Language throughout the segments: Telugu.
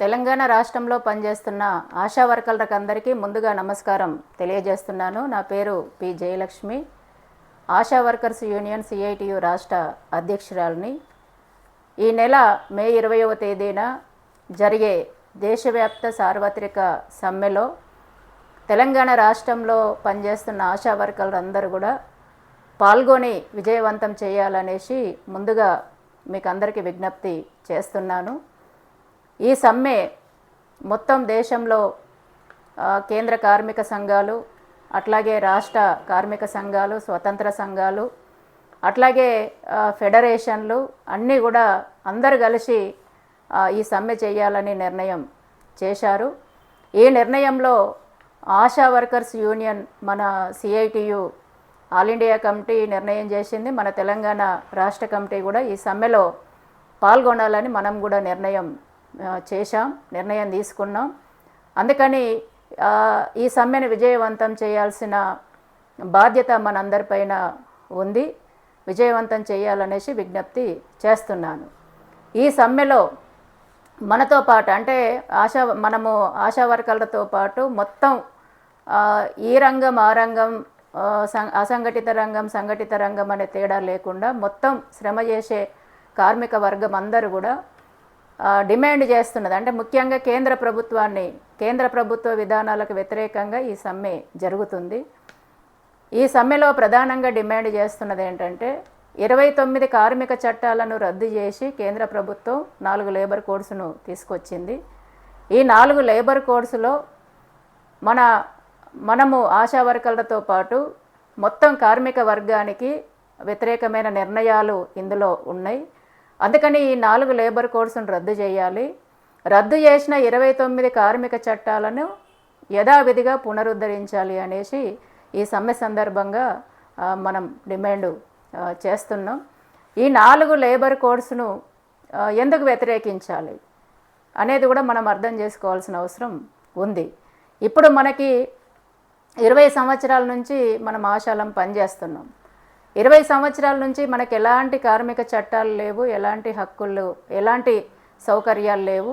తెలంగాణ రాష్ట్రంలో పనిచేస్తున్న ఆశా వర్కర్లకు అందరికీ ముందుగా నమస్కారం తెలియజేస్తున్నాను. నా పేరు P Jayalakshmi, ASHA workers union CITU రాష్ట్ర అధ్యక్షురాలిని. ఈ నెల మే 20వ తేదీన జరిగే దేశవ్యాప్త సార్వత్రిక సమ్మెలో తెలంగాణ రాష్ట్రంలో పనిచేస్తున్న ఆశా వర్కర్లందరూ కూడా పాల్గొని విజయవంతం చేయాలనేసి ముందుగా మీకు అందరికీ విజ్ఞప్తి చేస్తున్నాను. ఈ సమ్మె మొత్తం దేశంలో కేంద్ర కార్మిక సంఘాలు, అట్లాగే రాష్ట్ర కార్మిక సంఘాలు, స్వతంత్ర సంఘాలు, అట్లాగే ఫెడరేషన్లు అన్నీ కూడా అందరు కలిసి ఈ సమ్మె చేయాలని నిర్ణయం చేశారు. ఈ నిర్ణయంలో ఆశా వర్కర్స్ యూనియన్ మన సిఐటియు ఆల్ ఇండియా కమిటీ నిర్ణయం చేసింది. మన తెలంగాణ రాష్ట్ర కమిటీ కూడా ఈ సమ్మెలో పాల్గొనాలని మనం కూడా నిర్ణయం తీసుకున్నాం. అందుకని ఈ సమ్మెను విజయవంతం చేయాల్సిన బాధ్యత మనందరిపైన ఉంది. విజయవంతం చేయాలనేసి విజ్ఞప్తి చేస్తున్నాను. ఈ సమ్మెలో మనతో పాటు అంటే మనము ఆశా వర్కర్లతో పాటు మొత్తం ఈ రంగం ఆ రంగం, అసంఘటిత రంగం సంఘటిత రంగం అనే తేడా లేకుండా మొత్తం శ్రమ చేసే కార్మిక వర్గం అందరూ కూడా డిమాండ్ చేస్తున్నది. అంటే ముఖ్యంగా కేంద్ర ప్రభుత్వ విధానాలకు వ్యతిరేకంగా ఈ సమ్మె జరుగుతుంది. ఈ సమ్మెలో ప్రధానంగా డిమాండ్ చేస్తున్నది ఏంటంటే 29 కార్మిక చట్టాలను రద్దు చేసి కేంద్ర ప్రభుత్వం 4 లేబర్ కోడ్స్ను తీసుకొచ్చింది. ఈ 4 లేబర్ కోడ్స్లో మనము ఆశా వర్కర్లతో పాటు మొత్తం కార్మిక వర్గానికి వ్యతిరేకమైన నిర్ణయాలు ఇందులో ఉన్నాయి. అందుకని ఈ 4 లేబర్ కోడ్స్ను రద్దు చేయాలి. రద్దు చేసిన 29 కార్మిక చట్టాలను యథావిధిగా పునరుద్ధరించాలి అనేసి ఈ సమ్మె సందర్భంగా మనం డిమాండ్ చేస్తున్నాం. ఈ 4 లేబర్ కోడ్స్ను ఎందుకు వ్యతిరేకించాలి అనేది కూడా మనం అర్థం చేసుకోవాల్సిన అవసరం ఉంది. ఇప్పుడు మనకి 20 సంవత్సరాల నుంచి మనం ఆశాలం పనిచేస్తున్నాం. 20 సంవత్సరాల నుంచి మనకు ఎలాంటి కార్మిక చట్టాలు లేవు, ఎలాంటి హక్కులు, ఎలాంటి సౌకర్యాలు లేవు.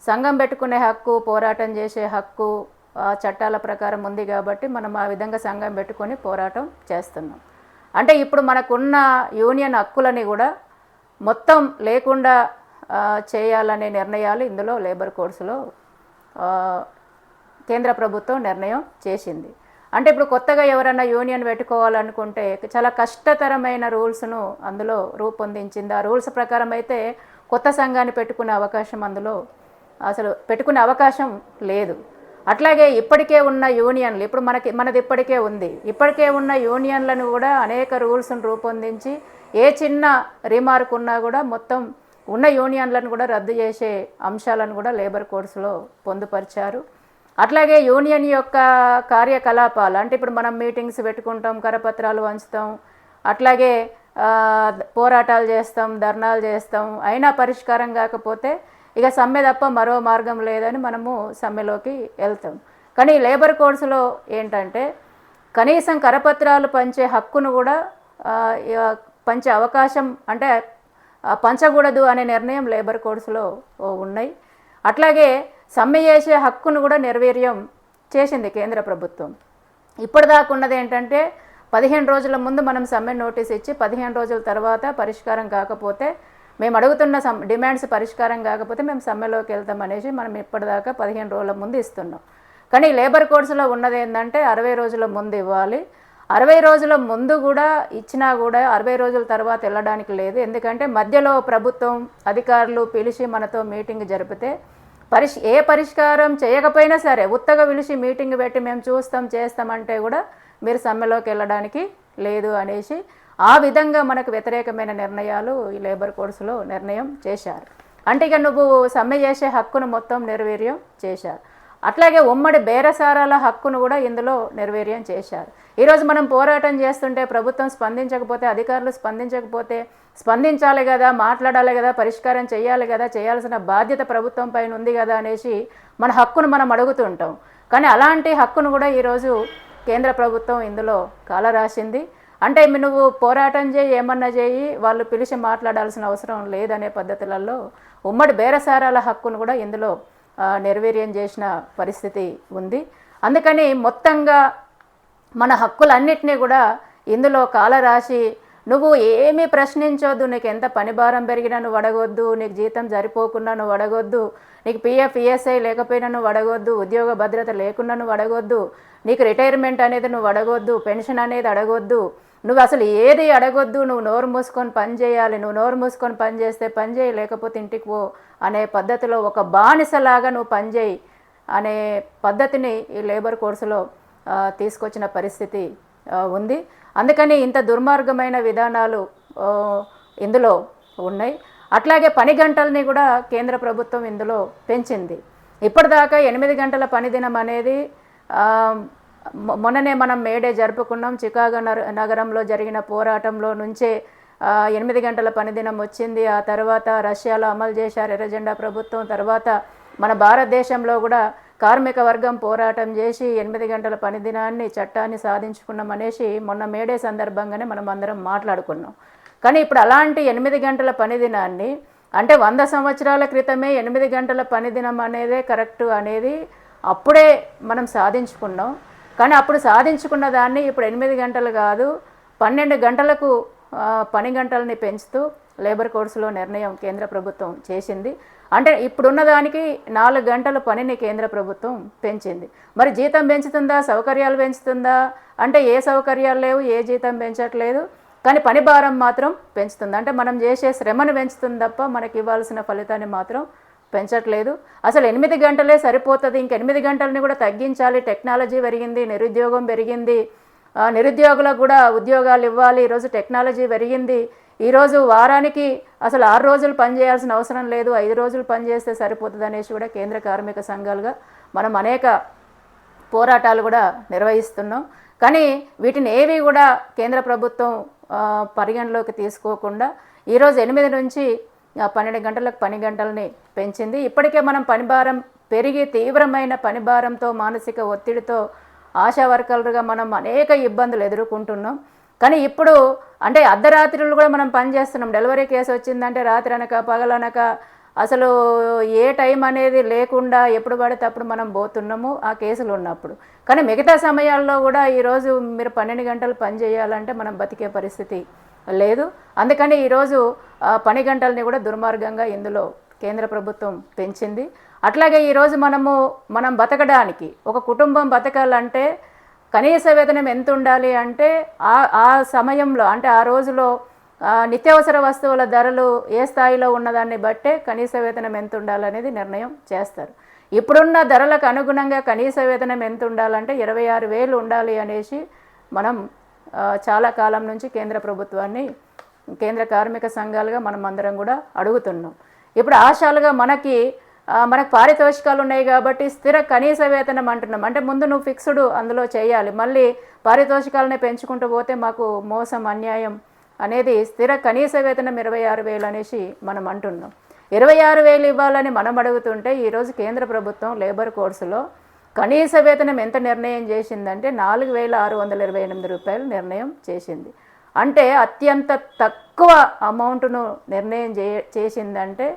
సంఘం పెట్టుకునే హక్కు, పోరాటం చేసే హక్కు చట్టాల ప్రకారం ఉంది కాబట్టి మనం ఆ విధంగా సంఘం పెట్టుకొని పోరాటం చేస్తున్నాం. అంటే ఇప్పుడు మనకున్న యూనియన్ హక్కులని కూడా మొత్తం లేకుండా చేయాలనే నిర్ణయాలు ఇందులో లేబర్ కోడ్స్లో కేంద్ర ప్రభుత్వం నిర్ణయం చేసింది. అంటే ఇప్పుడు కొత్తగా ఎవరైనా యూనియన్ పెట్టుకోవాలనుకుంటే చాలా కష్టతరమైన రూల్స్ను అందులో రూపొందించింది. ఆ రూల్స్ ప్రకారం అయితే కొత్త సంఘాన్ని పెట్టుకునే అవకాశం అందులో అసలు పెట్టుకునే అవకాశం లేదు. అట్లాగే ఇప్పటికే ఉన్న యూనియన్లు ఇప్పుడు మనది ఇప్పటికే ఉంది. ఇప్పటికే ఉన్న యూనియన్లను కూడా అనేక రూల్స్ను రూపొందించి ఏ చిన్న రిమార్క్ ఉన్నా కూడా మొత్తం ఉన్న యూనియన్లను కూడా రద్దు చేసే అంశాలను కూడా లేబర్ కోడ్స్లో పొందుపరిచారు. అట్లాగే యూనియన్ యొక్క కార్యకలాపాలు అంటే ఇప్పుడు మనం మీటింగ్స్ పెట్టుకుంటాం, కరపత్రాలు వంచుతాం, అట్లాగే పోరాటాలు చేస్తాం, ధర్నాలు చేస్తాం. అయినా పరిష్కారం కాకపోతే ఇక సమ్మె తప్ప మరో మార్గం లేదని మనము సమ్మెలోకి వెళ్తాం. కానీ లేబర్ కోడ్స్లో ఏంటంటే కనీసం కరపత్రాలు పంచే హక్కును కూడా పంచే అవకాశం అంటే పంచకూడదు అనే నిర్ణయం లేబర్ కోడ్స్లో ఉన్నాయి. అట్లాగే సమ్మె చేసే హక్కును కూడా నిర్వీర్యం చేసింది కేంద్ర ప్రభుత్వం. ఇప్పటిదాకా ఉన్నది ఏంటంటే 15 రోజుల ముందు మనం సమ్మె నోటీస్ ఇచ్చి 15 రోజుల తర్వాత పరిష్కారం కాకపోతే మేము అడుగుతున్న డిమాండ్స్ పరిష్కారం కాకపోతే మేము సమ్మెలోకి వెళ్తాం అనేసి మనం ఇప్పటిదాకా 15 రోజుల ముందు ఇస్తున్నాం. కానీ లేబర్ కోడ్స్లో ఉన్నది ఏంటంటే 60 రోజుల ముందు ఇవ్వాలి. 60 రోజుల ముందు కూడా ఇచ్చినా కూడా 60 రోజుల తర్వాత వెళ్ళడానికి లేదు. ఎందుకంటే మధ్యలో ప్రభుత్వం అధికారులు పిలిచి మనతో మీటింగ్ జరిపితే ఏ పరిష్కారం చేయకపోయినా సరే ఉత్తగా పిలిచి మీటింగ్ పెట్టి మేము చేస్తామంటే కూడా మీరు సమ్మెలోకి వెళ్ళడానికి లేదు అనేసి ఆ విధంగా మనకు వ్యతిరేకమైన నిర్ణయాలు ఈ లేబర్ కోడ్స్లో నిర్ణయం చేశారు. అంటే ఇక నువ్వు సమ్మె చేసే హక్కును మొత్తం నిర్వీర్యం చేశారు. అట్లాగే ఉమ్మడి బేరసారాల హక్కును కూడా ఇందులో నిర్వీర్యం చేశారు. ఈరోజు మనం పోరాటం చేస్తుంటే ప్రభుత్వం స్పందించకపోతే, అధికారులు స్పందించాలి కదా, మాట్లాడాలి కదా, పరిష్కారం చేయాలి కదా, చేయాల్సిన బాధ్యత ప్రభుత్వం పైన ఉంది కదా అనేసి మన హక్కును మనం అడుగుతుంటాం. కానీ అలాంటి హక్కును కూడా ఈరోజు కేంద్ర ప్రభుత్వం ఇందులో కాలరాసింది. అంటే నువ్వు పోరాటం చేయి, ఏమన్నా చేయి, వాళ్ళు పిలిచి మాట్లాడాల్సిన అవసరం లేదనే పద్ధతులలో ఉమ్మడి బేరసారాల హక్కును కూడా ఇందులో నిర్వీర్యం చేసిన పరిస్థితి ఉంది. అందుకని మొత్తంగా మన హక్కులన్నిటినీ కూడా ఇందులో కాలరాసి నువ్వు ఏమీ ప్రశ్నించొద్దు, నీకు ఎంత పని భారం పెరిగినా నువ్వు అడగొద్దు, నీకు జీతం సరిపోకున్నా నువ్వు అడగొద్దు, నీకు పిఎఫ్ ఈఎస్ఐ లేకపోయినా నువ్వు అడగొద్దు, ఉద్యోగ భద్రత లేకున్నా నువ్వు అడగొద్దు, నీకు రిటైర్మెంట్ అనేది నువ్వు అడగొద్దు, పెన్షన్ అనేది అడగొద్దు, నువ్వు అసలు ఏది అడగొద్దు, నువ్వు నోరు మూసుకొని పని చేయాలి, నువ్వు నోరు మూసుకొని పని చేస్తే పని చేయి, లేకపోతే ఇంటికి పో అనే పద్ధతిలో ఒక బానిసలాగా నువ్వు పని చేయి అనే పద్ధతిని ఈ లేబర్ కోర్సులో తీసుకొచ్చిన పరిస్థితి ఉంది. అందుకని ఇంత దుర్మార్గమైన విధానాలు ఇందులో ఉన్నాయి. అట్లాగే పని గంటల్ని కూడా కేంద్ర ప్రభుత్వం ఇందులో పెంచింది. ఇప్పటిదాకా 8 గంటల పని దినం అనేది మొన్ననే మనం మేడే జరుపుకున్నాం. చికాగో నగరంలో జరిగిన పోరాటంలో నుంచే 8 గంటల పని దినం వచ్చింది. ఆ తర్వాత రష్యాలో అమలు చేశారు ఎర్రజెండా ప్రభుత్వం. తర్వాత మన భారతదేశంలో కూడా కార్మిక వర్గం పోరాటం చేసి 8 గంటల పని దినాన్ని చట్టాన్ని సాధించుకున్నాం అనేసి మొన్న మేడే సందర్భంగానే మనం అందరం మాట్లాడుకున్నాం. కానీ ఇప్పుడు అలాంటి 8 గంటల పని దినాన్ని అంటే 100 సంవత్సరాల క్రితమే 8 గంటల పని దినం అనేదే కరెక్ట్ అనేది అప్పుడే మనం సాధించుకున్నాం. కానీ అప్పుడు సాధించుకున్న దాన్ని ఇప్పుడు 8 గంటలు కాదు 12 గంటలకు పని గంటలని పెంచుతూ లేబర్ కోడ్స్లో నిర్ణయం కేంద్ర ప్రభుత్వం చేసింది. అంటే ఇప్పుడున్న దానికి 4 గంటల పనిని కేంద్ర ప్రభుత్వం పెంచింది. మరి జీతం పెంచుతుందా, సౌకర్యాలు పెంచుతుందా అంటే ఏ సౌకర్యాలు లేవు, ఏ జీతం పెంచట్లేదు, కానీ పని భారం మాత్రం పెంచుతుంది. అంటే మనం చేసే శ్రమను పెంచుతుంది తప్ప మనకి ఇవ్వాల్సిన ఫలితాన్ని మాత్రం పెంచట్లేదు. అసలు 8 గంటలే సరిపోతుంది, ఇంక 8 గంటలని కూడా తగ్గించాలి. టెక్నాలజీ పెరిగింది, నిరుద్యోగం పెరిగింది, నిరుద్యోగులకు కూడా ఉద్యోగాలు ఇవ్వాలి. ఈరోజు టెక్నాలజీ పెరిగింది. ఈరోజు వారానికి అసలు 6 రోజులు పని చేయాల్సిన అవసరం లేదు, 5 రోజులు పని చేస్తే సరిపోతుంది అనేసి కూడా కేంద్ర కార్మిక సంఘాలుగా మనం అనేక పోరాటాలు కూడా నిర్వహిస్తున్నాం. కానీ వీటిని ఏవి కూడా కేంద్ర ప్రభుత్వం పరిగణలోకి తీసుకోకుండా ఈరోజు 8 నుంచి 12 గంటలకు పని గంటలని పెంచింది. ఇప్పటికే మనం పని భారం పెరిగి తీవ్రమైన పని భారంతో మానసిక ఒత్తిడితో ఆశా వర్కర్లుగా మనం అనేక ఇబ్బందులు ఎదుర్కొంటున్నాం. కానీ ఇప్పుడు అంటే అర్ధరాత్రులు కూడా మనం పని చేస్తున్నాం. డెలివరీ కేసు వచ్చిందంటే రాత్రి అనక పగలనక అసలు ఏ టైం అనేది లేకుండా ఎప్పుడు పడితే అప్పుడు మనం పోతున్నాము ఆ కేసులు ఉన్నప్పుడు. కానీ మిగతా సమయాల్లో కూడా ఈరోజు మీరు 12 గంటలు పని చేయాలంటే మనం బతికే పరిస్థితి లేదు. అందుకని ఈరోజు పని గంటల్ని కూడా దుర్మార్గంగా ఇందులో కేంద్ర ప్రభుత్వం పెంచింది. అట్లాగే ఈరోజు మనం బతకడానికి ఒక కుటుంబం బతకాలంటే కనీస వేతనం ఎంత ఉండాలి అంటే ఆ సమయంలో అంటే ఆ రోజులో నిత్యావసర వస్తువుల ధరలు ఏ స్థాయిలో ఉన్నదాన్ని బట్టే కనీస వేతనం ఎంత ఉండాలనేది నిర్ణయం చేస్తారు. ఇప్పుడున్న ధరలకు అనుగుణంగా కనీస వేతనం ఎంత ఉండాలంటే 26,000 ఉండాలి అనేసి మనం చాలా కాలం నుంచి కేంద్ర ప్రభుత్వాన్ని కేంద్ర కార్మిక సంఘాలుగా మనం అందరం కూడా అడుగుతున్నాం. ఇప్పుడు ఆశాలుగా మనకు పారితోషికాలు ఉన్నాయి కాబట్టి స్థిర కనీస వేతనం అంటున్నాం. అంటే ముందు నువ్వు ఫిక్స్డ్ అందులో చేయాలి, మళ్ళీ పారితోషికాలనే పెంచుకుంటూ పోతే మాకు మోసం అన్యాయం అనేది స్థిర కనీస వేతనం 26,000 అనేసి మనం అంటున్నాం. 26,000 ఇవ్వాలని మనం అడుగుతుంటే ఈరోజు కేంద్ర ప్రభుత్వం లేబర్ కోడ్స్లో కనీస వేతనం ఎంత నిర్ణయం చేసిందంటే 4,628 రూపాయలు నిర్ణయం చేసింది. అంటే అత్యంత తక్కువ అమౌంట్ను నిర్ణయం చేసిందంటే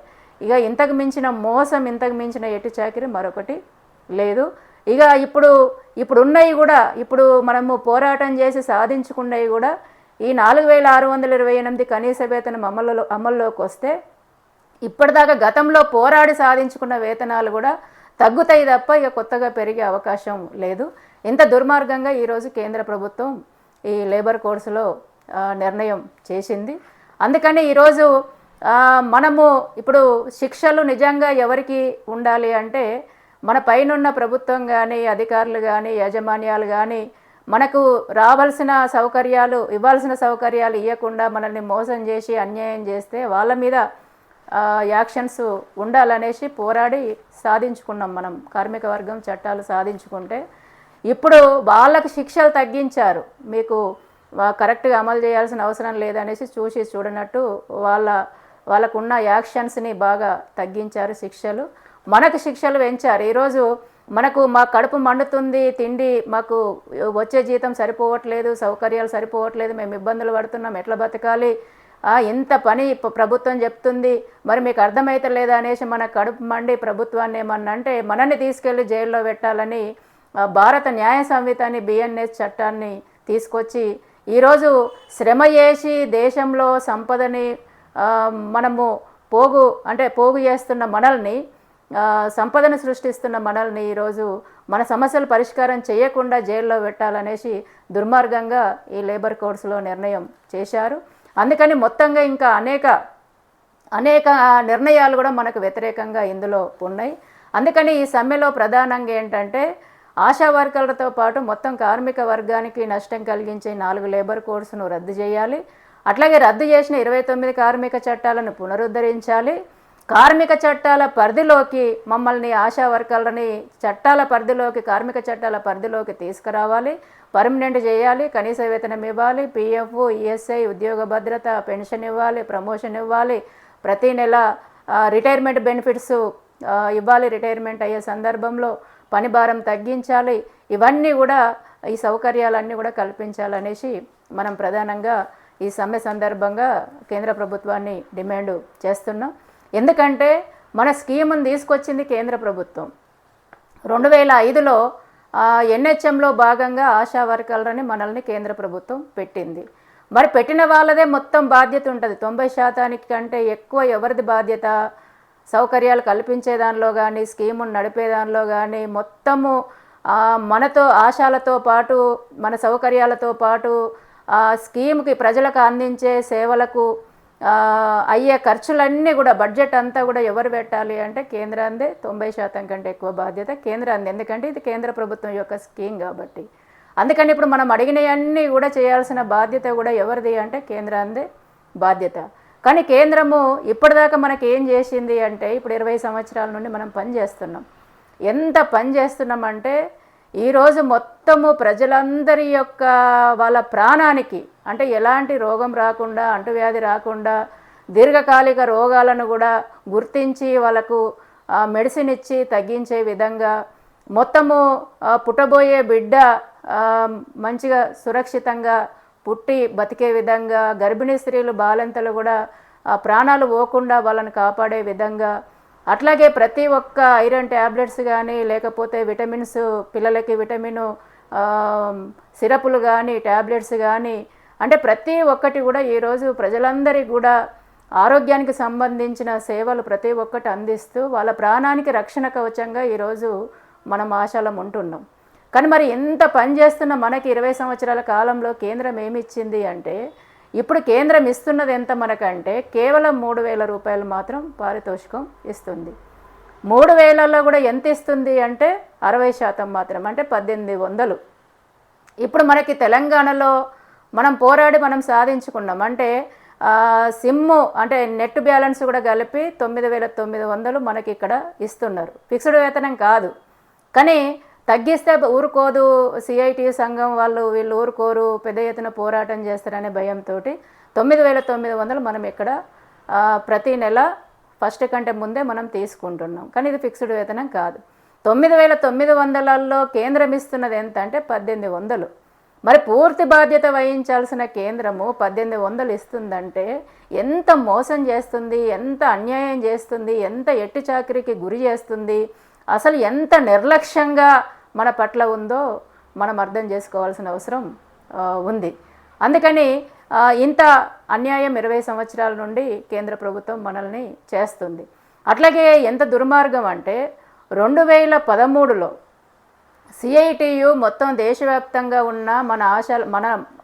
ఇక ఇంతకు మించిన మోసం, ఇంతకు మించిన ఎటు చాకిరి మరొకటి లేదు. ఇక ఇప్పుడున్నవి కూడా ఇప్పుడు మనము పోరాటం చేసి సాధించుకున్నవి కూడా ఈ 4,628 కనీస వేతనం అమల్లోకి వస్తే ఇప్పటిదాకా గతంలో పోరాడి సాధించుకున్న వేతనాలు కూడా తగ్గుతాయి తప్ప ఇక కొత్తగా పెరిగే అవకాశం లేదు. ఇంత దుర్మార్గంగా ఈరోజు కేంద్ర ప్రభుత్వం ఈ లేబర్ కోడ్స్లో నిర్ణయం చేసింది. అందుకని ఈరోజు మనము ఇప్పుడు శిక్షలు నిజంగా ఎవరికి ఉండాలి అంటే మన పైనున్న ప్రభుత్వం కానీ అధికారులు కానీ యాజమాన్యాలు కానీ మనకు రావాల్సిన సౌకర్యాలు ఇవ్వాల్సిన సౌకర్యాలు ఇవ్వకుండా మనల్ని మోసం చేసి అన్యాయం చేస్తే వాళ్ళ మీద యాక్షన్స్ ఉండాలనేసి పోరాడి సాధించుకున్నాం. మనం కార్మిక వర్గం చట్టాలు సాధించుకుంటే ఇప్పుడు వాళ్ళకు శిక్షలు తగ్గించారు. మీకు కరెక్ట్గా అమలు చేయాల్సిన అవసరం లేదనేసి చూసి చూడనట్టు వాళ్ళకున్న యాక్షన్స్ని బాగా తగ్గించారు శిక్షలు. మనకు శిక్షలు పెంచారు. ఈరోజు మా కడుపు మండుతుంది, తిండి మాకు వచ్చే జీతం సరిపోవట్లేదు, సౌకర్యాలు సరిపోవట్లేదు, మేము ఇబ్బందులు పడుతున్నాం, ఎట్లా బతకాలి ఇంత పని ప్రభుత్వం చెప్తుంది, మరి మీకు అర్థమైతే లేదా అనేసి మన కడుపు మండి ప్రభుత్వాన్ని ఏమన్నా అంటే మనల్ని తీసుకెళ్ళి జైల్లో పెట్టాలని భారత న్యాయ సంహితని బిఎన్ఎస్ చట్టాన్ని తీసుకొచ్చి ఈరోజు శ్రమ చేసి దేశంలో సంపదని మనము పోగు చేస్తున్న మనల్ని, సంపదను సృష్టిస్తున్న మనల్ని ఈరోజు మన సమస్యలు పరిష్కారం చేయకుండా జైల్లో పెట్టాలనేసి దుర్మార్గంగా ఈ లేబర్ కోడ్స్లో నిర్ణయం చేశారు. అందుకని మొత్తంగా ఇంకా అనేక నిర్ణయాలు కూడా మనకు వ్యతిరేకంగా ఇందులో ఉన్నాయి. అందుకని ఈ సమ్మెలో ప్రధానంగా ఏంటంటే ఆశా వర్కర్లతో పాటు మొత్తం కార్మిక వర్గానికి నష్టం కలిగించే 4 లేబర్ కోడ్స్ను రద్దు చేయాలి. అట్లాగే రద్దు చేసిన 29 కార్మిక చట్టాలను పునరుద్ధరించాలి. కార్మిక చట్టాల పరిధిలోకి మమ్మల్ని ఆశా వర్కర్లని కార్మిక చట్టాల పరిధిలోకి తీసుకురావాలి, పర్మనెంట్ చేయాలి, కనీస వేతనం ఇవ్వాలి, పిఎఫ్, ఈఎస్ఐ, ఉద్యోగ భద్రత, పెన్షన్ ఇవ్వాలి, ప్రమోషన్ ఇవ్వాలి, ప్రతి నెల రిటైర్మెంట్ బెనిఫిట్స్ ఇవ్వాలి, రిటైర్మెంట్ అయ్యే సందర్భంలో పని భారం తగ్గించాలి. ఇవన్నీ కూడా ఈ సౌకర్యాలన్నీ కూడా కల్పించాలనేసి మనం ప్రధానంగా ఈ సమ్మె సందర్భంగా కేంద్ర ప్రభుత్వాన్ని డిమాండ్ చేస్తున్నాం. ఎందుకంటే మన స్కీమును తీసుకొచ్చింది కేంద్ర ప్రభుత్వం. 2005లో ఎన్హెచ్ఎంలో భాగంగా ఆశా వర్కర్లని మనల్ని కేంద్ర ప్రభుత్వం పెట్టింది. మరి పెట్టిన వాళ్ళదే మొత్తం బాధ్యత ఉంటుంది. 90% కంటే ఎక్కువ ఎవరిది బాధ్యత? సౌకర్యాలు కల్పించే దానిలో కానీ, స్కీమును నడిపే దానిలో కానీ మొత్తము మనతో ఆశాలతో పాటు, మన సౌకర్యాలతో పాటు స్కీమ్కి ప్రజలకు అందించే సేవలకు అయ్యే ఖర్చులన్నీ కూడా బడ్జెట్ అంతా కూడా ఎవరు పెట్టాలి అంటే కేంద్రాందే. 90% కంటే ఎక్కువ బాధ్యత కేంద్రాందే. ఎందుకంటే ఇది కేంద్ర ప్రభుత్వం యొక్క స్కీమ్ కాబట్టి. అందుకని ఇప్పుడు మనం అడిగినవన్నీ కూడా చేయాల్సిన బాధ్యత కూడా ఎవరిది అంటే కేంద్రాందే బాధ్యత. కానీ కేంద్రము ఇప్పటిదాకా మనకి ఏం చేసింది అంటే, ఇప్పుడు 20 సంవత్సరాల నుండి మనం పనిచేస్తున్నాం. ఎంత పని చేస్తున్నామంటే ఈరోజు మొత్తము ప్రజలందరి యొక్క వాళ్ళ ప్రాణానికి అంటే ఎలాంటి రోగం రాకుండా, అంటువ్యాధి రాకుండా, దీర్ఘకాలిక రోగాలను కూడా గుర్తించి వాళ్ళకు మెడిసిన్ ఇచ్చి తగ్గించే విధంగా, మొత్తము పుట్టబోయే బిడ్డ మంచిగా సురక్షితంగా పుట్టి బతికే విధంగా, గర్భిణీ స్త్రీలు బాలింతలు కూడా ప్రాణాలు పోకుండా వాళ్ళని కాపాడే విధంగా, అట్లాగే ప్రతి ఒక్క ఐరన్ ట్యాబ్లెట్స్ కానీ, లేకపోతే విటమిన్స్, పిల్లలకి విటమిన్ సిరపులు కానీ, ట్యాబ్లెట్స్ కానీ, అంటే ప్రతి ఒక్కటి కూడా ఈరోజు ప్రజలందరికీ కూడా ఆరోగ్యానికి సంబంధించిన సేవలు ప్రతి ఒక్కటి అందిస్తూ వాళ్ళ ప్రాణానికి రక్షణ కవచంగా ఈరోజు మనం ఆశాలం ఉంటున్నాం. కానీ మరి ఎంత పని చేస్తున్న మనకి 20 సంవత్సరాల కాలంలో కేంద్రం ఏమిచ్చింది అంటే, ఇప్పుడు కేంద్రం ఇస్తున్నది ఎంత మనకంటే కేవలం 3,000 రూపాయలు మాత్రం పారితోషికం ఇస్తుంది. 3,000లో కూడా ఎంత ఇస్తుంది అంటే 60% మాత్రం, అంటే 1,800. ఇప్పుడు మనకి తెలంగాణలో మనం పోరాడి మనం సాధించుకున్నాం. అంటే సిమ్ము అంటే నెట్ బ్యాలెన్స్ కూడా కలిపి 9,900 మనకి ఇక్కడ ఇస్తున్నారు. ఫిక్స్డ్ వేతనం కాదు. కానీ తగ్గిస్తే ఊరుకోదు సిఐటి సంఘం వీళ్ళు ఊరుకోరు, పెద్ద ఎత్తున పోరాటం చేస్తారనే భయంతో 9,900 మనం ఇక్కడ ప్రతి నెల ఫస్ట్ కంటే ముందే మనం తీసుకుంటున్నాం. కానీ ఇది ఫిక్స్డ్ వేతనం కాదు. 9,900లో కేంద్రం ఇస్తున్నది ఎంత అంటే 1,800. మరి పూర్తి బాధ్యత వహించాల్సిన కేంద్రము 1,800 ఇస్తుందంటే ఎంత మోసం చేస్తుంది, ఎంత అన్యాయం చేస్తుంది, ఎంత ఎట్టి చాకిరికి గురి చేస్తుంది, అసలు ఎంత నిర్లక్ష్యంగా మన పట్ల ఉందో మనం అర్థం చేసుకోవాల్సిన అవసరం ఉంది. అందుకని ఇంత అన్యాయం 20 సంవత్సరాల నుండి కేంద్ర ప్రభుత్వం మనల్ని చేస్తుంది. అట్లాగే ఎంత దుర్మార్గం అంటే 2013లో సిఐటియు మొత్తం దేశవ్యాప్తంగా ఉన్న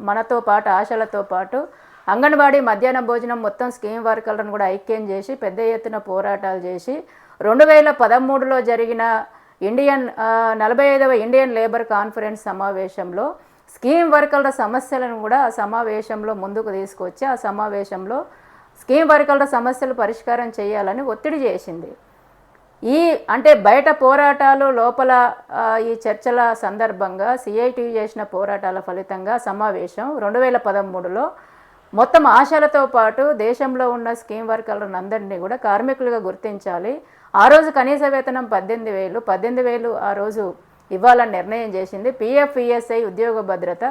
మనతో పాటు ఆశలతో పాటు అంగన్వాడీ మధ్యాహ్న భోజనం మొత్తం స్కీమ్ వర్కర్లను కూడా ఐక్యం చేసి పెద్ద ఎత్తున పోరాటాలు చేసి 2013లో జరిగిన 45వ ఇండియన్ లేబర్ కాన్ఫరెన్స్ సమావేశంలో స్కీమ్ వర్కర్ల సమస్యలను కూడా ఆ సమావేశంలో ముందుకు తీసుకొచ్చి ఆ సమావేశంలో స్కీమ్ వర్కర్ల సమస్యలు పరిష్కారం చేయాలని ఒత్తిడి చేసింది. అంటే బయట పోరాటాలు లోపల ఈ చర్చల సందర్భంగా సిఐటి చేసిన పోరాటాల ఫలితంగా సమావేశం 2013లో మొత్తం ఆశలతో పాటు దేశంలో ఉన్న స్కీమ్ వర్కర్లను అందరినీ కూడా కార్మికులుగా గుర్తించాలి. ఆ రోజు కనీస వేతనం 18,000 ఆ రోజు ఇవ్వాలని నిర్ణయం చేసింది. పిఎఫ్, ఈఎస్ఐ, ఉద్యోగ భద్రత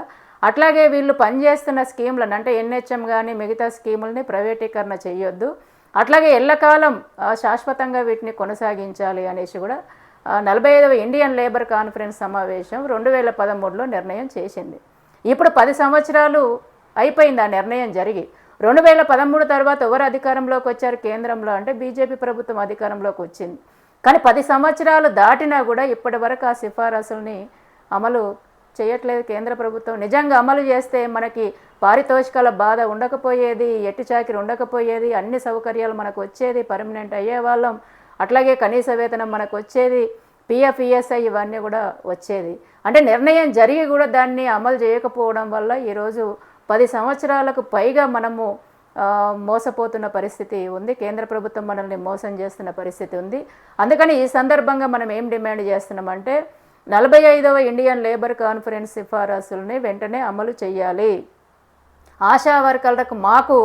అట్లాగే వీళ్ళు పనిచేస్తున్న స్కీములను అంటే ఎన్హెచ్ఎం కానీ మిగతా స్కీములని ప్రైవేటీకరణ చేయొద్దు, అట్లాగే ఎల్లకాలం శాశ్వతంగా వీటిని కొనసాగించాలి అనేసి కూడా 45వ ఇండియన్ లేబర్ కాన్ఫరెన్స్ సమావేశం 2013లో నిర్ణయం చేసింది. ఇప్పుడు 10 సంవత్సరాలు అయిపోయింది ఆ నిర్ణయం జరిగి. 2013 తర్వాత ఎవరు అధికారంలోకి వచ్చారు కేంద్రంలో అంటే బీజేపీ ప్రభుత్వం అధికారంలోకి వచ్చింది. కానీ 10 సంవత్సరాలు దాటినా కూడా ఇప్పటి వరకు ఆ సిఫారసుల్ని అమలు చేయట్లేదు కేంద్ర ప్రభుత్వం. నిజంగా అమలు చేస్తే మనకి పారితోషికాల బాధ ఉండకపోయేది, ఎట్టి చాకిరి ఉండకపోయేది, అన్ని సౌకర్యాలు మనకు వచ్చేది, పర్మనెంట్ అయ్యేవాళ్ళం, అట్లాగే కనీస వేతనం మనకు వచ్చేది, పిఎఫ్ ఈఎస్ఐ ఇవన్నీ కూడా వచ్చేది. అంటే నిర్ణయం జరిగి కూడా దాన్ని అమలు చేయకపోవడం వల్ల ఈరోజు 10 సంవత్సరాలకు పైగా మనము మోసపోతున్న పరిస్థితి ఉంది. కేంద్ర ప్రభుత్వం మనల్ని మోసం చేస్తున్న పరిస్థితి ఉంది. అందుకని ఈ సందర్భంగా మనం ఏం డిమాండ్ చేస్తున్నామంటే 45వ ఇండియన్ లేబర్ కాన్ఫరెన్స్ సిఫారసుల్ని వెంటనే అమలు చేయాలి. ఆశా వర్కర్లకు మాకు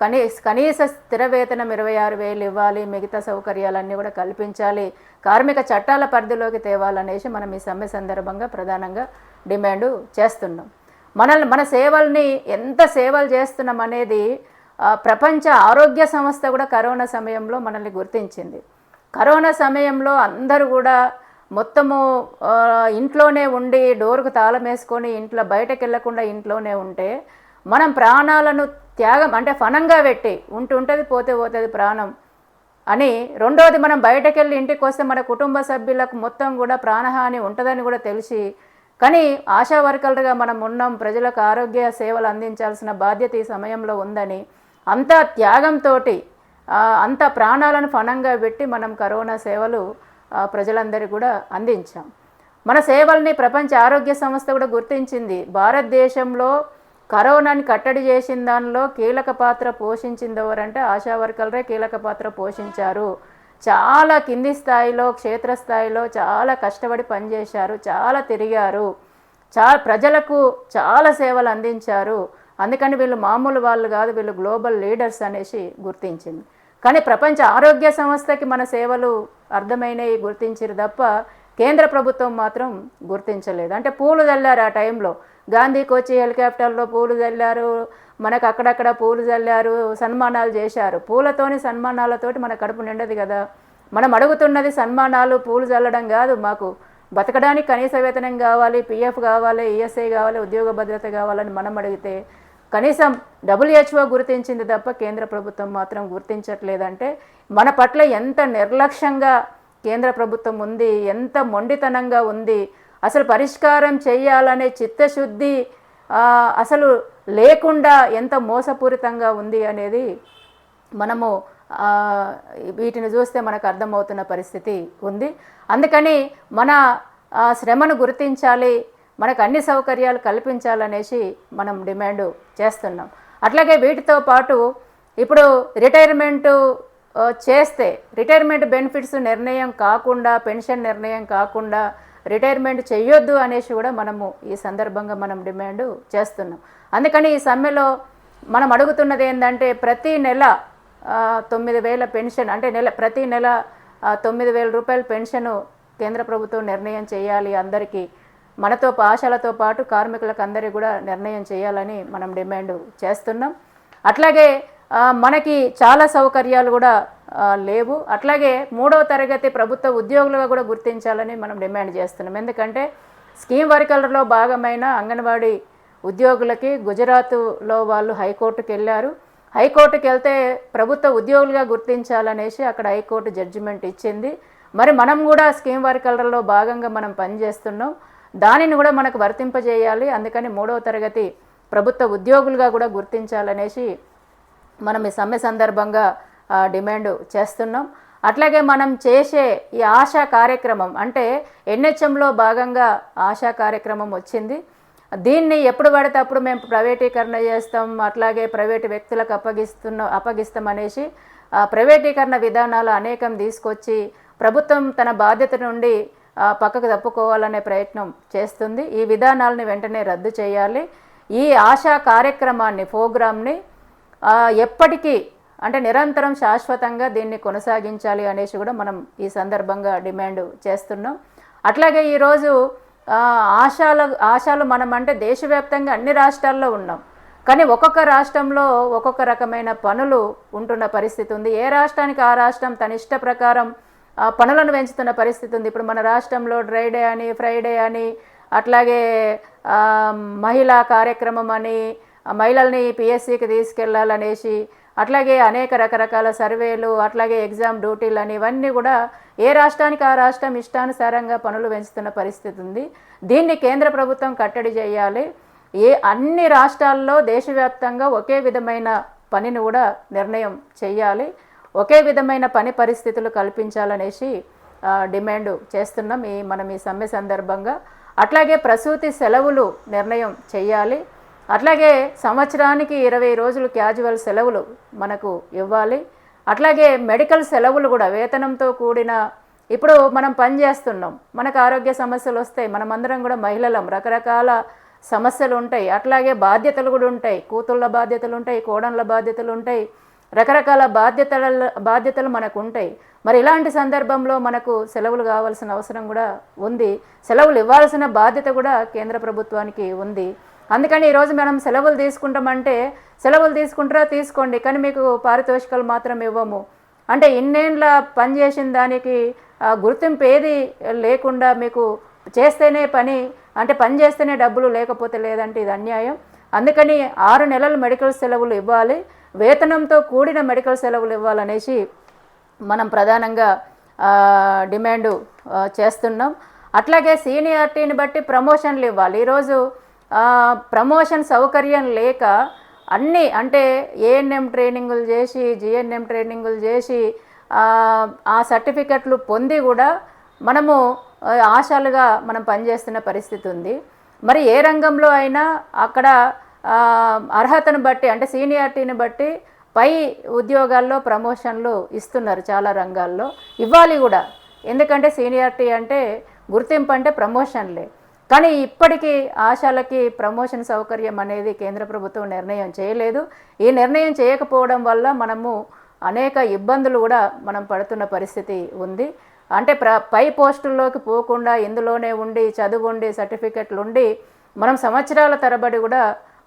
కనీస స్థిర వేతనం 26,000 ఇవ్వాలి, మిగతా సౌకర్యాలన్నీ కూడా కల్పించాలి, కార్మిక చట్టాల పరిధిలోకి తేవాలనేసి మనం ఈ సమ్మె సందర్భంగా ప్రధానంగా డిమాండ్ చేస్తున్నాం. మన సేవల్ని ఎంత సేవలు చేస్తున్నాం అనేది ప్రపంచ ఆరోగ్య సంస్థ కూడా కరోనా సమయంలో మనల్ని గుర్తించింది. కరోనా సమయంలో అందరూ కూడా మొత్తము ఇంట్లోనే ఉండి డోర్కు తాళం వేసుకొని ఇంట్లో బయటకు వెళ్లకుండా ఇంట్లోనే ఉంటే మనం ప్రాణాలను త్యాగం అంటే ఫనంగా పెట్టి ఉంటుంటుంది, పోతే పోతుంది ప్రాణం అని. రెండోది మనం బయటకు వెళ్ళి ఇంటికి వస్తే మన కుటుంబ సభ్యులకు మొత్తం కూడా ప్రాణహాని ఉంటుందని కూడా తెలిసి, కానీ ఆశా వర్కర్లుగా మనం ఉన్నాం, ప్రజలకు ఆరోగ్య సేవలు అందించాల్సిన బాధ్యత ఈ సమయంలో ఉందని అంత త్యాగంతో అంత ప్రాణాలను ఫనంగా పెట్టి మనం కరోనా సేవలు ప్రజలందరికీ కూడా అందించాం. మన సేవల్ని ప్రపంచ ఆరోగ్య సంస్థ కూడా గుర్తించింది. భారతదేశంలో కరోనాని కట్టడి చేసిన దానిలో కీలక పాత్ర పోషించింది ఎవరంటే ఆశా వర్కర్లే కీలక పాత్ర పోషించారు. చాలా కింది స్థాయిలో క్షేత్రస్థాయిలో చాలా కష్టపడి పనిచేశారు, చాలా తిరిగారు, ప్రజలకు చాలా సేవలు అందించారు. అందుకని వీళ్ళు మామూలు వాళ్ళు కాదు, వీళ్ళు గ్లోబల్ లీడర్స్ అనేసి గుర్తించింది. కానీ ప్రపంచ ఆరోగ్య సంస్థకి మన సేవలు అర్థమైనవి గుర్తించారు తప్ప కేంద్ర ప్రభుత్వం మాత్రం గుర్తించలేదు. అంటే పూలు చల్లారు ఆ టైంలో, గాంధీకి వచ్చి హెలికాప్టర్లో పూలు చల్లారు, మనకు అక్కడక్కడ పూలు చల్లారు, సన్మానాలు చేశారు. పూలతోని సన్మానాలతోటి మన కడుపు నిండదు కదా. మనం అడుగుతున్నది సన్మానాలు పూలు చల్లడం కాదు, మాకు బతకడానికి కనీస వేతనం కావాలి, పిఎఫ్ కావాలి, ఈఎస్ఐ కావాలి, ఉద్యోగ భద్రత కావాలని మనం అడిగితే కనీసం WHO గుర్తించింది తప్ప కేంద్ర ప్రభుత్వం మాత్రం గుర్తించట్లేదంటే మన పట్ల ఎంత నిర్లక్ష్యంగా కేంద్ర ప్రభుత్వం ఉంది, ఎంత మొండితనంగా ఉంది, అసలు పరిష్కారం చేయాలనే చిత్తశుద్ధి అసలు లేకుండా ఎంత మోసపూరితంగా ఉంది అనేది మనము వీటిని చూస్తే మనకు అర్థమవుతున్న పరిస్థితి ఉంది. అందుకని మన శ్రమను గుర్తించాలి, మనకు అన్ని సౌకర్యాలు కల్పించాలనేసి మనం డిమాండ్ చేస్తున్నాం. అట్లాగే వీటితో పాటు ఇప్పుడు రిటైర్మెంటు చేస్తే రిటైర్మెంట్ బెనిఫిట్స్ నిర్ణయం కాకుండా, పెన్షన్ నిర్ణయం కాకుండా రిటైర్మెంట్ చేయొద్దు అనేసి కూడా మనము ఈ సందర్భంగా మనం డిమాండ్ చేస్తున్నాం. అందుకని ఈ సమ్మెలో మనం అడుగుతున్నది ఏంటంటే ప్రతి నెల 9,000 పెన్షన్ అంటే ప్రతి నెల 9,000 రూపాయల పెన్షను కేంద్ర ప్రభుత్వం నిర్ణయం చేయాలి అందరికీ. మనతో ఆశలతో పాటు కార్మికులకు అందరికీ కూడా నిర్ణయం చేయాలని మనం డిమాండ్ చేస్తున్నాం. అట్లాగే మనకి చాలా సౌకర్యాలు కూడా లేవు. అట్లాగే 3వ తరగతి ప్రభుత్వ ఉద్యోగులుగా కూడా గుర్తించాలని మనం డిమాండ్ చేస్తున్నాం. ఎందుకంటే స్కీమ్ వర్కర్లలో భాగమైన అంగన్వాడీ ఉద్యోగులకి గుజరాత్లో వాళ్ళు హైకోర్టుకి వెళ్ళారు. హైకోర్టుకి వెళ్తే ప్రభుత్వ ఉద్యోగులుగా గుర్తించాలనేసి అక్కడ హైకోర్టు జడ్జిమెంట్ ఇచ్చింది. మరి మనం కూడా స్కీమ్ వర్కర్లలో భాగంగా మనం పనిచేస్తున్నాం, దానిని కూడా మనకు వర్తింపజేయాలి. అందుకని 3వ తరగతి ప్రభుత్వ ఉద్యోగులుగా కూడా గుర్తించాలనేసి మనం ఈ సమ్మె సందర్భంగా డిమాండ్ చేస్తున్నాం. అట్లాగే మనం చేసే ఈ ఆశా కార్యక్రమం అంటే ఎన్హెచ్ఎంలో భాగంగా ఆశా కార్యక్రమం వచ్చింది. దీన్ని ఎప్పుడు పడితే అప్పుడు మేము ప్రైవేటీకరణ చేస్తాం, అట్లాగే ప్రైవేటు వ్యక్తులకు అప్పగిస్తాం అనేసి ప్రైవేటీకరణ విధానాలు అనేకం తీసుకొచ్చి ప్రభుత్వం తన బాధ్యత నుండి పక్కకు తప్పుకోవాలనే ప్రయత్నం చేస్తుంది. ఈ విధానాలని వెంటనే రద్దు చేయాలి. ఈ ఆశా కార్యక్రమాన్ని ప్రోగ్రామ్ని ఎప్పటికీ అంటే నిరంతరం శాశ్వతంగా దీన్ని కొనసాగించాలి అనేసి కూడా మనం ఈ సందర్భంగా డిమాండ్ చేస్తున్నాం. అట్లాగే ఈరోజు ఆశాలు మనం అంటే దేశవ్యాప్తంగా అన్ని రాష్ట్రాల్లో ఉన్నాం. కానీ ఒక్కొక్క రాష్ట్రంలో ఒక్కొక్క రకమైన పనులు ఉంటున్న పరిస్థితి ఉంది. ఏ రాష్ట్రానికి ఆ రాష్ట్రం తన ఇష్ట ప్రకారం పనులను పెంచుతున్న పరిస్థితి ఉంది. ఇప్పుడు మన రాష్ట్రంలో డ్రై డే అని, ఫ్రైడే అని, అట్లాగే మహిళా కార్యక్రమం అని, మహిళల్ని పిఎస్సికి తీసుకెళ్లాలనేసి, అట్లాగే అనేక రకరకాల సర్వేలు, అట్లాగే ఎగ్జామ్ డ్యూటీలు అని, ఇవన్నీ కూడా ఏ రాష్ట్రానికి ఆ రాష్ట్రం ఇష్టానుసారంగా పనులు పెంచుతున్న పరిస్థితి ఉంది. దీన్ని కేంద్ర ప్రభుత్వం కట్టడి చేయాలి. అన్ని రాష్ట్రాల్లో దేశవ్యాప్తంగా ఒకే విధమైన పనిని కూడా నిర్ణయం చేయాలి. ఒకే విధమైన పని పరిస్థితులు కల్పించాలనేసి డిమాండ్ చేస్తున్నాం మనం ఈ సమ్మె సందర్భంగా. అట్లాగే ప్రసూతి సెలవులు నిర్ణయం చేయాలి. అట్లాగే సంవత్సరానికి 20 రోజులు క్యాజువల్ సెలవులు మనకు ఇవ్వాలి. అట్లాగే మెడికల్ సెలవులు కూడా వేతనంతో కూడిన, ఇప్పుడు మనం పని చేస్తున్నాం, మనకు ఆరోగ్య సమస్యలు వస్తాయి, మనమందరం కూడా మహిళలం, రకరకాల సమస్యలు ఉంటాయి. అట్లాగే బాధ్యతలు కూడా ఉంటాయి, కూతుళ్ళ బాధ్యతలు ఉంటాయి, కోడళ్ళ బాధ్యతలు ఉంటాయి, రకరకాల బాధ్యతలు మనకు ఉంటాయి. మరి ఇలాంటి సందర్భంలో మనకు సెలవులు కావాల్సిన అవసరం కూడా ఉంది. సెలవులు ఇవ్వాల్సిన బాధ్యత కూడా కేంద్ర ప్రభుత్వానికి ఉంది. అందుకని ఈరోజు మనం సెలవులు తీసుకుంటామంటే, సెలవులు తీసుకుంటారా తీసుకోండి, కానీ మీకు పారితోషికాలు మాత్రం ఇవ్వము అంటే, ఇన్నేళ్ళ పని చేసిన దానికి గుర్తింపు ఏది లేకుండా మీకు చేస్తేనే పని అంటే, పని చేస్తేనే డబ్బులు లేకపోతే లేదంటే ఇది అన్యాయం. అందుకని 6 నెలలు మెడికల్ సెలవులు ఇవ్వాలి, వేతనంతో కూడిన మెడికల్ సెలవులు ఇవ్వాలనేసి మనం ప్రధానంగా డిమాండ్ చేస్తున్నాం. అట్లాగే సీనియారిటీని బట్టి ప్రమోషన్లు ఇవ్వాలి. ఈరోజు ప్రమోషన్ సౌకర్యం లేక అన్నీ అంటే ఏఎన్ఎం ట్రైనింగులు చేసి, జిఎన్ఎం ట్రైనింగులు చేసి ఆ సర్టిఫికెట్లు పొంది కూడా మనము ఆశాలుగా మనం పనిచేస్తున్న పరిస్థితి ఉంది. మరి ఏ రంగంలో అయినా అక్కడ అర్హతను బట్టి అంటే సీనియారిటీని బట్టి పై ఉద్యోగాల్లో ప్రమోషన్లు ఇస్తున్నారు చాలా రంగాల్లో, ఇవ్వాలి కూడా. ఎందుకంటే సీనియారిటీ అంటే గుర్తింపు అంటే ప్రమోషన్లే. కానీ ఇప్పటికీ ఆశాలకి ప్రమోషన్ సౌకర్యం అనేది కేంద్ర ప్రభుత్వం నిర్ణయం చేయలేదు. ఈ నిర్ణయం చేయకపోవడం వల్ల మనము అనేక ఇబ్బందులు కూడా మనం పడుతున్న పరిస్థితి ఉంది. అంటే పై పోస్టుల్లోకి పోకుండా ఇందులోనే ఉండి చదువుండి సర్టిఫికెట్లు ఉండి మనం సంవత్సరాల తరబడి కూడా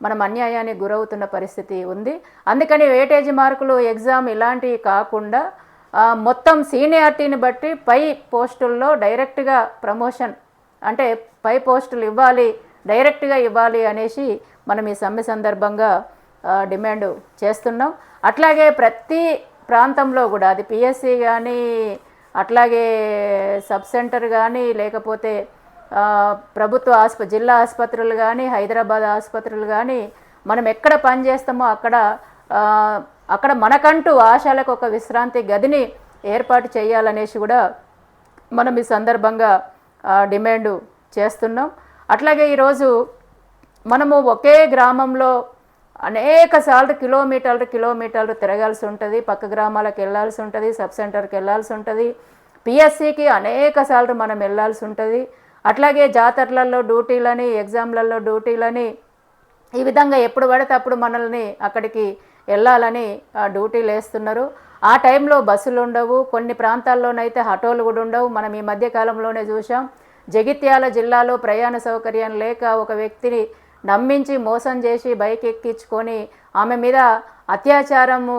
మనం అన్యాయానికి గురవుతున్న పరిస్థితి ఉంది. అందుకని వెయిటేజ్ మార్కులు, ఎగ్జామ్ ఇలాంటివి కాకుండా మొత్తం సీనియారిటీని బట్టి పై పోస్టుల్లో డైరెక్ట్గా ప్రమోషన్ అంటే పై పోస్టులు ఇవ్వాలి, డైరెక్ట్గా ఇవ్వాలి అనేసి మనం ఈ సమ్మె సందర్భంగా డిమాండ్ చేస్తున్నాం. అట్లాగే ప్రతి ప్రాంతంలో కూడా అది పిఎస్సి కానీ, అట్లాగే సబ్ సెంటర్ కానీ, లేకపోతే ప్రభుత్వ జిల్లా ఆసుపత్రులు కానీ, హైదరాబాద్ ఆసుపత్రులు కానీ, మనం ఎక్కడ పని చేస్తామో అక్కడ మనకంటూ ఆశాలకు ఒక విశ్రాంతి గదిని ఏర్పాటు చేయాలనేసి కూడా మనం ఈ సందర్భంగా డిమాండ్ చేస్తున్నాం. అట్లాగే ఈరోజు మనము ఒకే గ్రామంలో అనేక సార్లు కిలోమీటర్లు తిరగాల్సి ఉంటుంది, పక్క గ్రామాలకు వెళ్ళాల్సి ఉంటుంది, సబ్ సెంటర్కి వెళ్ళాల్సి ఉంటుంది, పిఎస్సికి అనేక సార్లు మనం వెళ్ళాల్సి ఉంటుంది. అట్లాగే జాతరలలో డ్యూటీలని, ఎగ్జామ్లలో డ్యూటీలని, ఈ విధంగా ఎప్పుడు పడితే అప్పుడు మనల్ని అక్కడికి వెళ్ళాలని డ్యూటీలు వేస్తున్నారు. ఆ టైంలో బస్సులు ఉండవు, కొన్ని ప్రాంతాల్లోనైతే ఆటోలు కూడా ఉండవు. మనం ఈ మధ్యకాలంలోనే చూసాం, జగిత్యాల జిల్లాలో ప్రయాణ సౌకర్యం లేక ఒక వ్యక్తిని నమ్మించి మోసం చేసి బైక్ ఎక్కించుకొని ఆమె మీద అత్యాచారము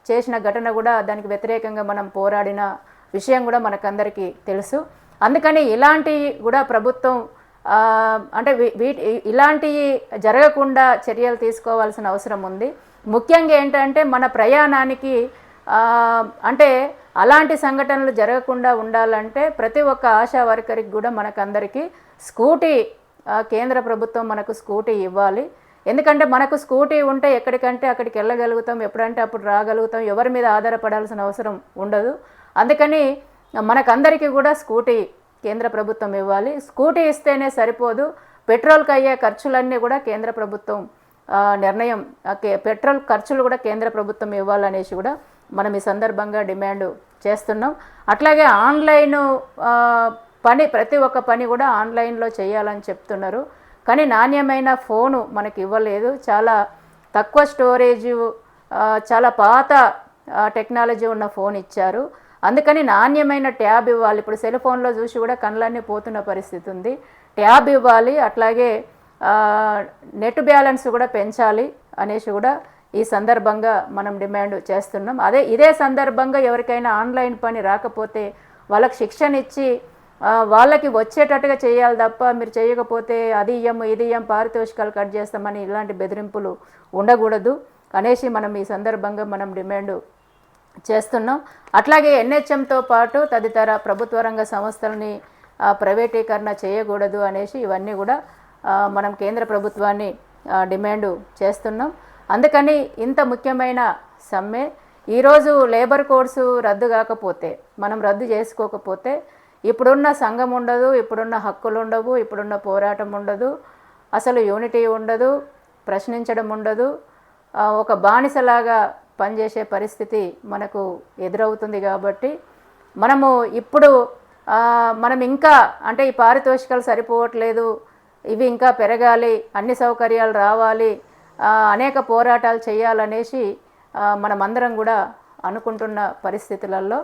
చేసిన ఘటన కూడా, దానికి వ్యతిరేకంగా మనం పోరాడిన విషయం కూడా మనకందరికీ తెలుసు. అందుకని ఇలాంటివి కూడా ప్రభుత్వం అంటే ఇలాంటివి జరగకుండా చర్యలు తీసుకోవాల్సిన అవసరం ఉంది. ముఖ్యంగా ఏంటంటే మన ప్రయాణానికి అంటే అలాంటి సంఘటనలు జరగకుండా ఉండాలంటే ప్రతి ఒక్క ఆశా వర్కర్కి కూడా మనకందరికీ స్కూటీ, కేంద్ర ప్రభుత్వం మనకు స్కూటీ ఇవ్వాలి. ఎందుకంటే మనకు స్కూటీ ఉంటే ఎక్కడికంటే అక్కడికి వెళ్ళగలుగుతాం, ఎప్పుడంటే అప్పుడు రాగలుగుతాం, ఎవరి మీద ఆధారపడాల్సిన అవసరం ఉండదు. అందుకని మనకందరికీ కూడా స్కూటీ కేంద్ర ప్రభుత్వం ఇవ్వాలి. స్కూటీ ఇస్తేనే సరిపోదు, పెట్రోల్కి అయ్యే ఖర్చులన్నీ కూడా కేంద్ర ప్రభుత్వం నిర్ణయం, పెట్రోల్ ఖర్చులు కూడా కేంద్ర ప్రభుత్వం ఇవ్వాలనేసి కూడా మనం ఈ సందర్భంగా డిమాండ్ చేస్తున్నాం. అట్లాగే ఆన్లైన్ పని, ప్రతి ఒక్క పని కూడా ఆన్లైన్లో చేయాలని చెప్తున్నారు. కానీ నాణ్యమైన ఫోను మనకి ఇవ్వలేదు, చాలా తక్కువ స్టోరేజ్, చాలా పాత టెక్నాలజీ ఉన్న ఫోన్ ఇచ్చారు. అందుకని నాణ్యమైన ట్యాబ్ ఇవ్వాలి. ఇప్పుడు సెల్ ఫోన్లో చూసి కూడా కళ్ళన్నీ పోతున్న పరిస్థితి ఉంది. ట్యాబ్ ఇవ్వాలి, అట్లాగే నెట్ బ్యాలెన్స్ కూడా పెంచాలి అనేసి కూడా ఈ సందర్భంగా మనం డిమాండ్ చేస్తున్నాం. ఇదే సందర్భంగా ఎవరికైనా ఆన్లైన్ పని రాకపోతే వాళ్ళకి శిక్షణ ఇచ్చి వాళ్ళకి వచ్చేటట్టుగా చేయాలి తప్ప మీరు చేయకపోతే అది ఇయ్యం ఇది ఇయ్యం పారితోషికాలు కట్ చేస్తామని ఇలాంటి బెదిరింపులు ఉండకూడదు అనేసి మనం ఈ సందర్భంగా మనం డిమాండ్ చేస్తున్నాం. అట్లాగే ఎన్హెచ్ఎంతో పాటు తదితర ప్రభుత్వ రంగ సంస్థలని ప్రైవేటీకరణ చేయకూడదు అనేసి ఇవన్నీ కూడా మనం కేంద్ర ప్రభుత్వాన్ని డిమాండ్ చేస్తున్నాం. అందుకని ఇంత ముఖ్యమైన సమ్మె ఈరోజు లేబర్ కోడ్స్ రద్దు కాకపోతే, మనం రద్దు చేసుకోకపోతే ఇప్పుడున్న సంఘం ఉండదు, ఇప్పుడున్న హక్కులు ఉండవు, ఇప్పుడున్న పోరాటం ఉండదు, అసలు యూనిటీ ఉండదు, ప్రశ్నించడం ఉండదు, ఒక బానిసలాగా పనిచేసే పరిస్థితి మనకు ఎదురవుతుంది. కాబట్టి మనము ఇప్పుడు మనం ఇంకా అంటే ఈ పారితోషికాలు సరిపోవట్లేదు, ఇవి ఇంకా పెరగాలి, అన్ని సౌకర్యాలు రావాలి, అనేక పోరాటాలు చేయాలనేసి మనమందరం కూడా అనుకుంటున్న పరిస్థితులలో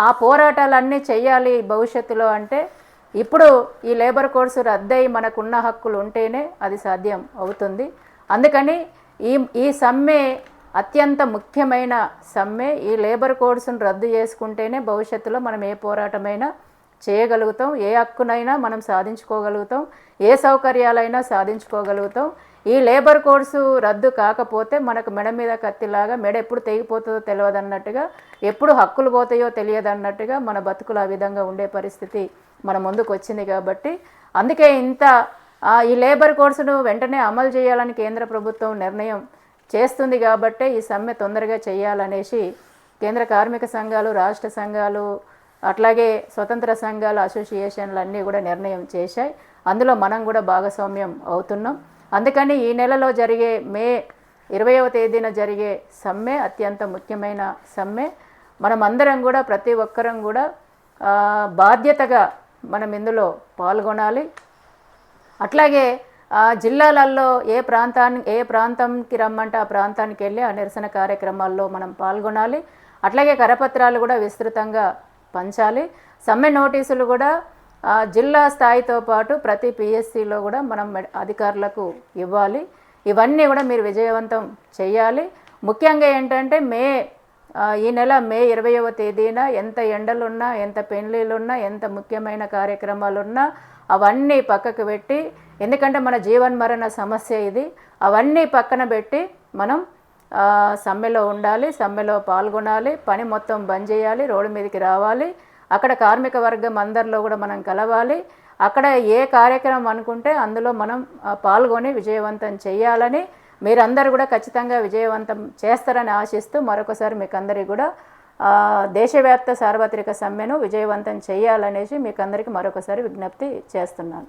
ఆ పోరాటాలన్నీ చేయాలి భవిష్యత్తులో. అంటే ఇప్పుడు ఈ లేబర్ కోడ్స్ రద్దయి మనకున్న హక్కులు ఉంటేనే అది సాధ్యం అవుతుంది. అందుకని ఈ సమ్మె అత్యంత ముఖ్యమైన సమ్మె. ఈ లేబర్ కోడ్స్ను రద్దు చేసుకుంటేనే భవిష్యత్తులో మనం ఏ పోరాటమైనా చేయగలుగుతాం, ఏ హక్కునైనా మనం సాధించుకోగలుగుతాం, ఏ సౌకర్యాలైనా సాధించుకోగలుగుతాం. ఈ లేబర్ కోడ్స్ రద్దు కాకపోతే మనకు మెడ మీద కత్తిలాగా, మెడ ఎప్పుడు తెగిపోతుందో తెలియదన్నట్టుగా, ఎప్పుడు హక్కులు పోతాయో తెలియదన్నట్టుగా మన బతుకులు ఆ విధంగా ఉండే పరిస్థితి మన ముందుకు వచ్చింది. కాబట్టి అందుకే ఈ లేబర్ కోడ్స్ను వెంటనే అమలు చేయాలని కేంద్ర ప్రభుత్వం నిర్ణయం చేస్తుంది. కాబట్టే ఈ సమ్మె తొందరగా చేయాలనేసి కేంద్ర కార్మిక సంఘాలు, రాష్ట్ర సంఘాలు, అట్లాగే స్వతంత్ర సంఘాల అసోసియేషన్లు అన్నీ కూడా నిర్ణయం చేశాయి. అందులో మనం కూడా భాగస్వామ్యం అవుతున్నాం. అందుకని ఈ నెలలో జరిగే మే 20వ తేదీన జరిగే సమ్మె అత్యంత ముఖ్యమైన సమ్మె. మనం అందరం కూడా ప్రతి ఒక్కరం కూడా బాధ్యతగా మనం ఇందులో పాల్గొనాలి. అట్లాగే జిల్లాలలో ఏ ప్రాంతంకి రమ్మంటే ఆ ప్రాంతానికి వెళ్ళి ఆ నిరసన కార్యక్రమాల్లో మనం పాల్గొనాలి. అట్లాగే కరపత్రాలు కూడా విస్తృతంగా పంచాలి. సమ్మె నోటీసులు కూడా జిల్లా స్థాయితో పాటు ప్రతి పిఎస్సిలో కూడా మనం అధికారులకు ఇవ్వాలి. ఇవన్నీ కూడా మీరు విజయవంతం చేయాలి. ముఖ్యంగా ఏంటంటే ఈ నెల మే 20వ తేదీన ఎంత ఎండలున్నా, ఎంత పెళ్ళిళ్ళున్నా, ఎంత ముఖ్యమైన కార్యక్రమాలున్నా అవన్నీ పక్కకు పెట్టి, ఎందుకంటే మన జీవన్మరణ సమస్య ఇది, అవన్నీ పక్కన పెట్టి మనం సమ్మెలో ఉండాలి, సమ్మెలో పాల్గొనాలి, పని మొత్తం బంద్ చేయాలి, రోడ్డు మీదకి రావాలి. అక్కడ కార్మిక వర్గం అందరిలో కూడా మనం కలవాలి. అక్కడ ఏ కార్యక్రమం అనుకుంటే అందులో మనం పాల్గొని విజయవంతం చేయాలని, మీరందరూ కూడా ఖచ్చితంగా విజయవంతం చేస్తారని ఆశిస్తూ మరొకసారి మీకు అందరికీ కూడా దేశవ్యాప్త సార్వత్రిక సమ్మెను విజయవంతం చేయాలనేసి మీకు అందరికీ మరొకసారి విజ్ఞప్తి చేస్తున్నాను.